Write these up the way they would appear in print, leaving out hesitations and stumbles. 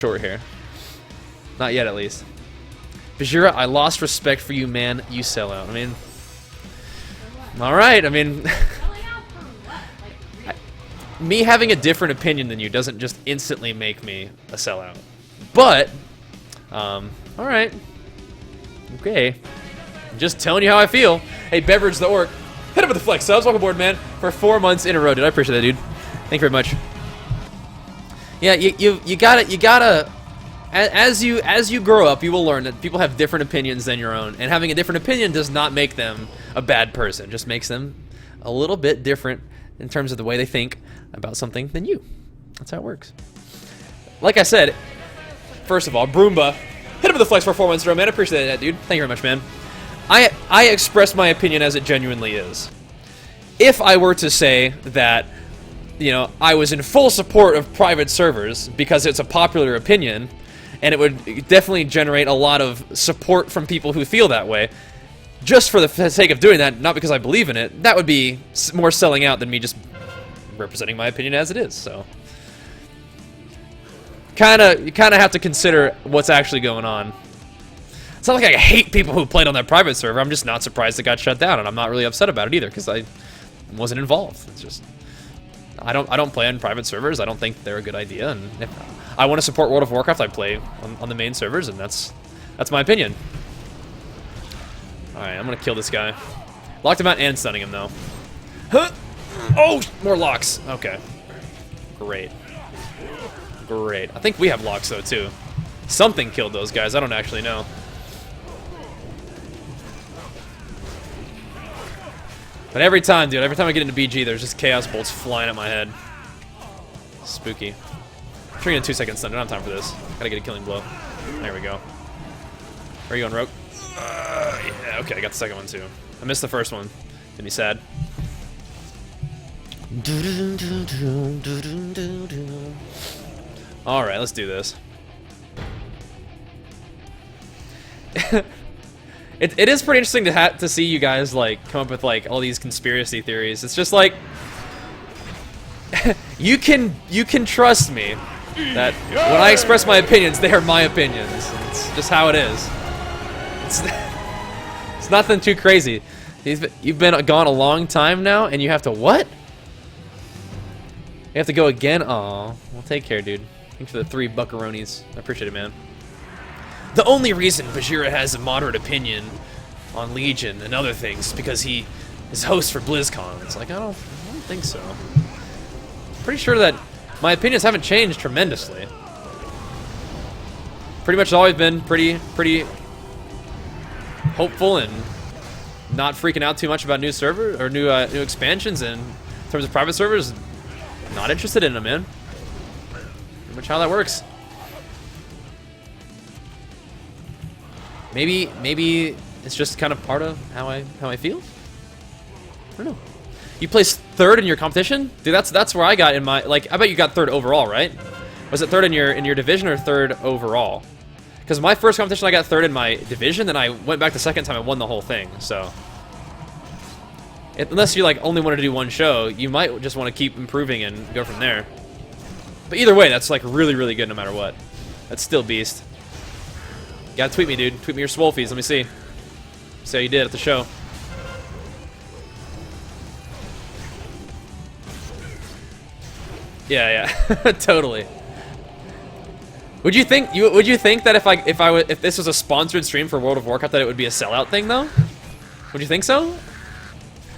short here. Not yet, at least. Bajheera, I lost respect for you, man. You sell out. I mean, all right. I mean, me having a different opinion than you doesn't just instantly make me a sellout. But, all right. Okay. I'm just telling you how I feel. Hey, Beverage the Orc, hit him with the flex subs. Welcome aboard, man. For 4 months in a row, dude. I appreciate that, dude. Thank you very much. Yeah, you gotta. As you grow up, you will learn that people have different opinions than your own, and having a different opinion does not make them a bad person. It just makes them a little bit different in terms of the way they think about something than you. That's how it works. Like I said, first of all, Broomba, hit him with the flex for 4 months, man. I appreciate that, dude. Thank you very much, man. I express my opinion as it genuinely is. If I were to say that, you know, I was in full support of private servers because it's a popular opinion, and it would definitely generate a lot of support from people who feel that way, just for the sake of doing that, not because I believe in it, that would be more selling out than me just representing my opinion as it is. So, you kind of have to consider what's actually going on. It's not like I hate people who played on that private server. I'm just not surprised it got shut down, and I'm not really upset about it either because I wasn't involved. It's just I don't play on private servers. I don't think they're a good idea, and if I want to support World of Warcraft, I play on the main servers, and that's my opinion. All right, I'm gonna kill this guy. Locked him out and stunning him though. Huh? Oh, more locks. Okay, great. Great. I think we have locks though too. Something killed those guys. I don't actually know. But every time, dude, every time I get into BG, there's just chaos bolts flying at my head. Spooky. I'm sure in 2 seconds stun. I don't have time for this. Gotta get a killing blow. There we go. Where are you going, Rogue? Yeah, okay, I got the second one too. I missed the first one. Made me sad. Alright, let's do this. It is pretty interesting to see you guys like come up with like all these conspiracy theories. It's just like you can trust me that when I express my opinions, they are my opinions. It's just how it is. It's nothing too crazy. You've been gone a long time now, and you have to what? You have to go again? Aw, well, take care, dude. Thanks for the 3 buckaroonies. I appreciate it, man. The only reason Bajheera has a moderate opinion on Legion and other things is because he is host for Blizzcon. It's like, I don't think so. Pretty sure that my opinions haven't changed tremendously. Pretty much always been pretty hopeful and not freaking out too much about new server or new expansions, and in terms of private servers, not interested in them, man. Pretty much how that works. Maybe it's just kind of part of how I feel. I don't know. You placed 3rd in your competition, dude. That's where I got in my I bet you got 3rd overall, right? Was it 3rd in your division or 3rd overall? Because my first competition I got 3rd in my division, then I went back the second time and won the whole thing. So unless you like only wanted to do one show, you might just want to keep improving and go from there. But either way, that's like really good no matter what. That's still beast. You gotta tweet me, dude. Tweet me your swolfies. Let me see. See how you did at the show. Yeah, totally. Would you think that if this was a sponsored stream for World of Warcraft that it would be a sellout thing though? Would you think so?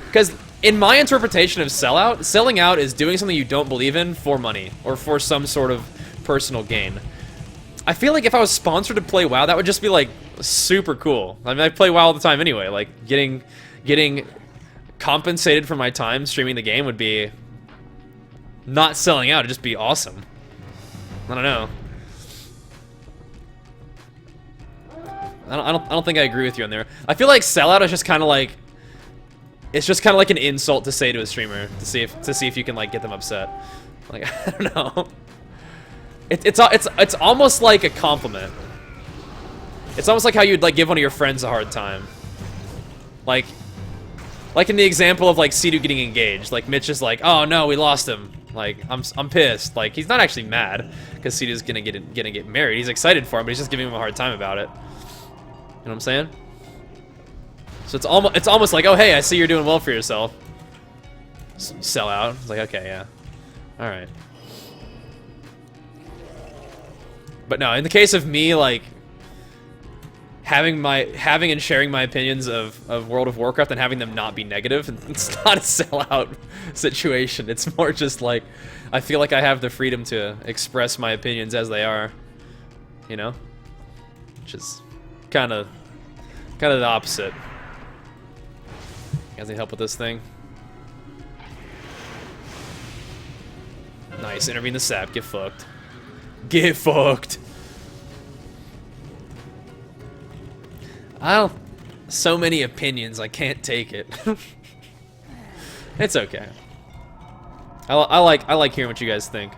Because in my interpretation of selling out is doing something you don't believe in for money or for some sort of personal gain. I feel like if I was sponsored to play WoW, that would just be like super cool. I mean, I play WoW all the time anyway. Like getting compensated for my time streaming the game would be not selling out. It'd just be awesome. I don't know. I don't think I agree with you on there. I feel like sellout is just kind of like an insult to say to a streamer to see if you can like get them upset. Like I don't know. It's almost like a compliment. It's almost like how you'd like give one of your friends a hard time. Like in the example of like Sidu getting engaged. Like Mitch is like, "Oh no, we lost him." Like I'm pissed. Like he's not actually mad because Cita's gonna get married. He's excited for him, but he's just giving him a hard time about it. You know what I'm saying? So it's almost like, oh hey, I see you're doing well for yourself. Sell out. It's like, okay, yeah, all right. But no, in the case of me, like having and sharing my opinions of World of Warcraft and having them not be negative, it's not a sellout situation. It's more just like I feel like I have the freedom to express my opinions as they are, you know, which is kind of the opposite. You guys need help with this thing? Nice, intervene the sap. Get fucked. Get fucked. So many opinions, I can't take it. It's okay. I like hearing what you guys think.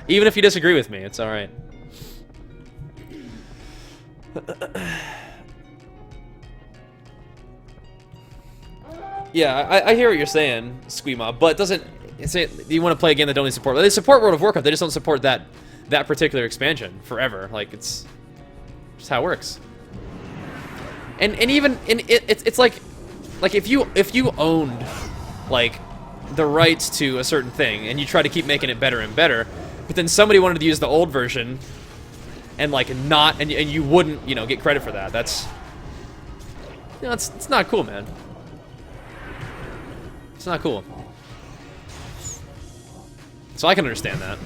Even if you disagree with me, it's alright. Yeah, I hear what you're saying, Squeema, but doesn't say you want to play a game that don't even support. They support World of Warcraft, they just don't support that particular expansion forever. Like it's just how it works. And even it's like if you owned like the rights to a certain thing and you try to keep making it better and better, but then somebody wanted to use the old version and like not and you wouldn't, you know, get credit for that. That's, you know, it's not cool, man. It's not cool. So I can understand that.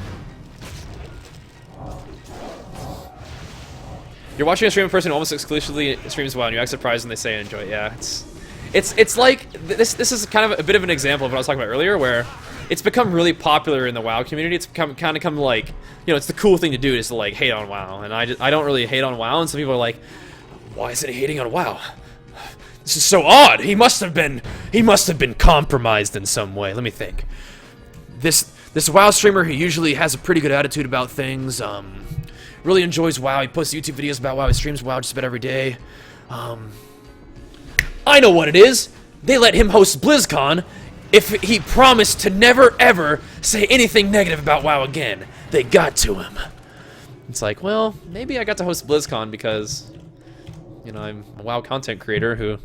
You're watching a stream of a person who almost exclusively streams WoW, and you act surprised when they say enjoy it. Yeah, it's like this is kind of a bit of an example of what I was talking about earlier, where it's become really popular in the WoW community. It's kind of come like, you know, it's the cool thing to do is to like hate on WoW, and I don't really hate on WoW, and some people are like, why isn't he hating on WoW? This is so odd. He must have been compromised in some way. Let me think. This WoW streamer who usually has a pretty good attitude about things, really enjoys WoW. He posts YouTube videos about WoW. He streams WoW just about every day. I know what it is. They let him host Blizzcon if he promised to never ever say anything negative about WoW again. They got to him. It's like, well, maybe I got to host Blizzcon because, you know, I'm a WoW content creator who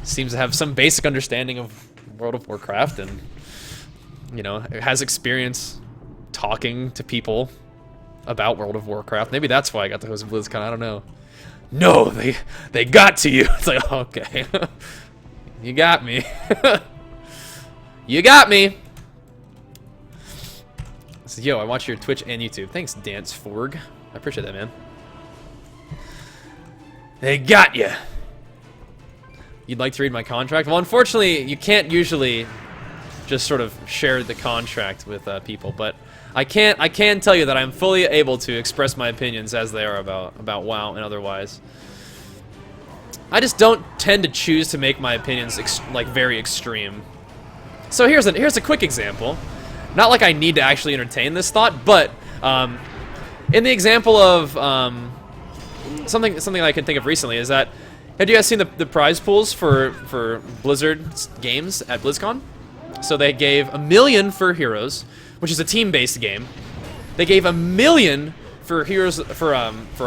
seems to have some basic understanding of World of Warcraft and, you know, has experience talking to people about World of Warcraft. Maybe that's why I got to host BlizzCon. I don't know. No, they got to you. It's like, okay, you got me. You got me. So, yo, I watch your Twitch and YouTube. Thanks, Dance Forg. I appreciate that, man. They got you. You'd like to read my contract? Well, unfortunately, you can't usually just sort of share the contract with people, but I can tell you that I'm fully able to express my opinions as they are about WoW and otherwise. I just don't tend to choose to make my opinions like very extreme. So here's a quick example. Not like I need to actually entertain this thought, but in the example of something I can think of recently is that, have you guys seen the prize pools for Blizzard games at BlizzCon? So they gave $1 million for Heroes, which is a team-based game. They gave $1 million for Heroes for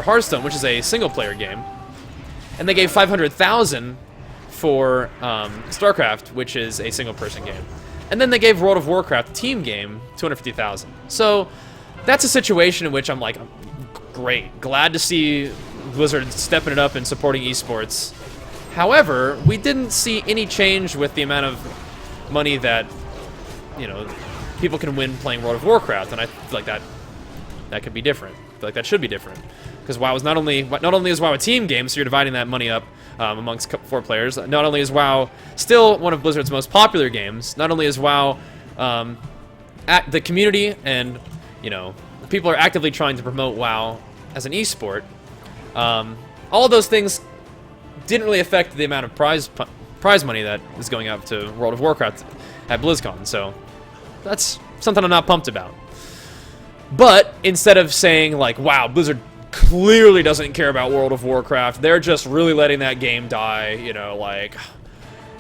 Hearthstone, which is a single-player game, and they gave $500,000 for StarCraft, which is a single-person game. And then they gave World of Warcraft, a team game, $250,000. So that's a situation in which I'm like, great, glad to see Blizzard stepping it up and supporting esports. However, we didn't see any change with the amount of money that, you know, people can win playing World of Warcraft, and I feel like that could be different. I feel like that should be different, because WoW is not only is WoW a team game, so you're dividing that money up amongst 4 players. Not only is WoW still one of Blizzard's most popular games, not only is WoW at the community, and you know, people are actively trying to promote WoW as an esport. All of those things didn't really affect the amount of prize money that is going out to World of Warcraft at BlizzCon, so that's something I'm not pumped about. But instead of saying like, wow, Blizzard clearly doesn't care about World of Warcraft, they're just really letting that game die, you know, like,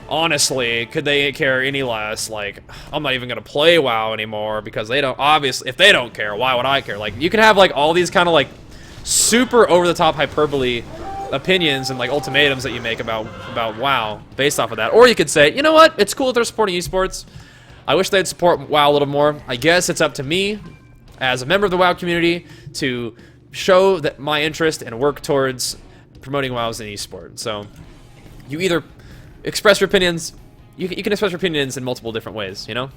honestly, could they care any less? Like, I'm not even gonna play WoW anymore because they don't. Obviously, if they don't care, why would I care? Like, you can have like all these kind of like super over-the-top hyperbole opinions and like ultimatums that you make about WoW based off of that. Or you could say, you know what? It's cool that they're supporting esports. I wish they'd support WoW a little more. I guess it's up to me as a member of the WoW community to show that my interest and work towards promoting WoW as an esport. So you either express your opinions, you can express your opinions in multiple different ways, you know?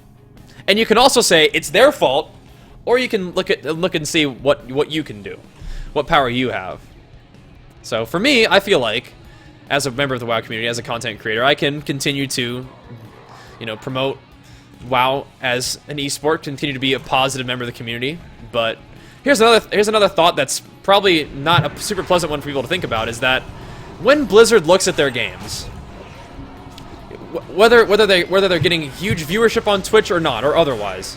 And you can also say it's their fault, or you can look and see what you can do, what power you have. So for me, I feel like as a member of the WoW community, as a content creator, I can continue to, you know, promote WoW as an esport, continue to be a positive member of the community. But here's another thought that's probably not a super pleasant one for people to think about, is that when Blizzard looks at their games, whether they're getting huge viewership on Twitch or not, or otherwise,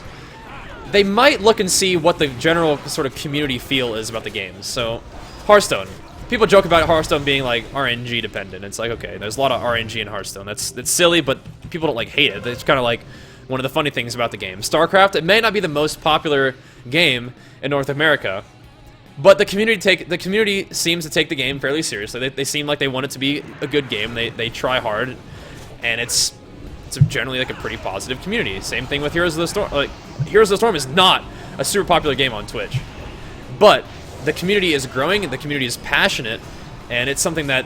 they might look and see what the general sort of community feel is about the games. So Hearthstone. People joke about Hearthstone being like RNG dependent. It's like, okay, there's a lot of RNG in Hearthstone. That's silly, but people don't like hate it. It's kind of like one of the funny things about the game. StarCraft, it may not be the most popular game in North America, but the community seems to take the game fairly seriously. They seem like they want it to be a good game. They try hard, and it's generally like a pretty positive community. Same thing with Heroes of the Storm. Like, Heroes of the Storm is not a super popular game on Twitch, but the community is growing, and the community is passionate, and it's something that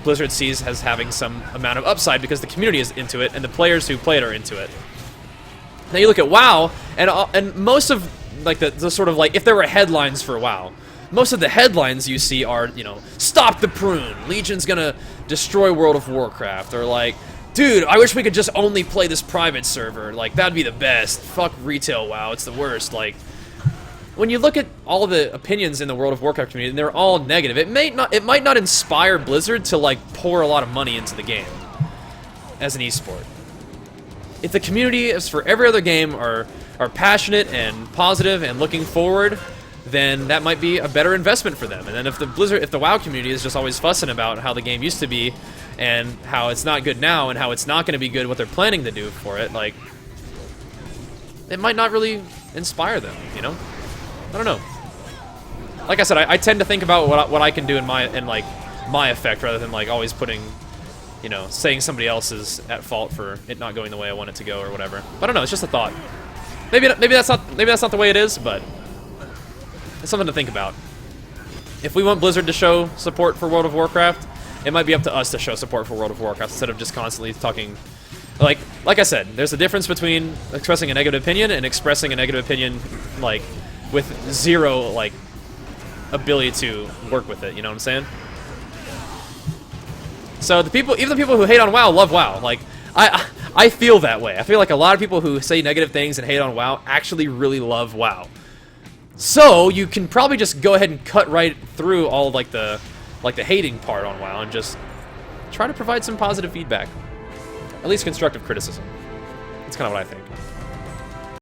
Blizzard sees as having some amount of upside because the community is into it, and the players who play it are into it. Now you look at WoW, and most of like the sort of like, if there were headlines for WoW, most of the headlines you see are, you know, stop the prune, Legion's gonna destroy World of Warcraft, or like, dude, I wish we could just only play this private server, like that'd be the best. Fuck retail WoW, it's the worst. Like, when you look at all the opinions in the World of Warcraft community, and they're all negative, it might not inspire Blizzard to like pour a lot of money into the game as an esport. If the community, as for every other game, are passionate and positive and looking forward, then that might be a better investment for them. And then if the WoW community is just always fussing about how the game used to be and how it's not good now and how it's not going to be good what they're planning to do for it, like, it might not really inspire them, you know? I don't know. Like I said, I tend to think about what I can do in my effect rather than like always putting, you know, saying somebody else is at fault for it not going the way I want it to go or whatever. But I don't know. It's just a thought. Maybe that's not the way it is, but it's something to think about. If we want Blizzard to show support for World of Warcraft, it might be up to us to show support for World of Warcraft instead of just constantly talking. Like I said, there's a difference between expressing a negative opinion and expressing a negative opinion like with zero like ability to work with it, you know what I'm saying? So even the people who hate on WoW love WoW. Like, I feel that way. I feel like a lot of people who say negative things and hate on WoW actually really love WoW. So you can probably just go ahead and cut right through all like the hating part on WoW and just try to provide some positive feedback, at least constructive criticism. That's kind of what I think.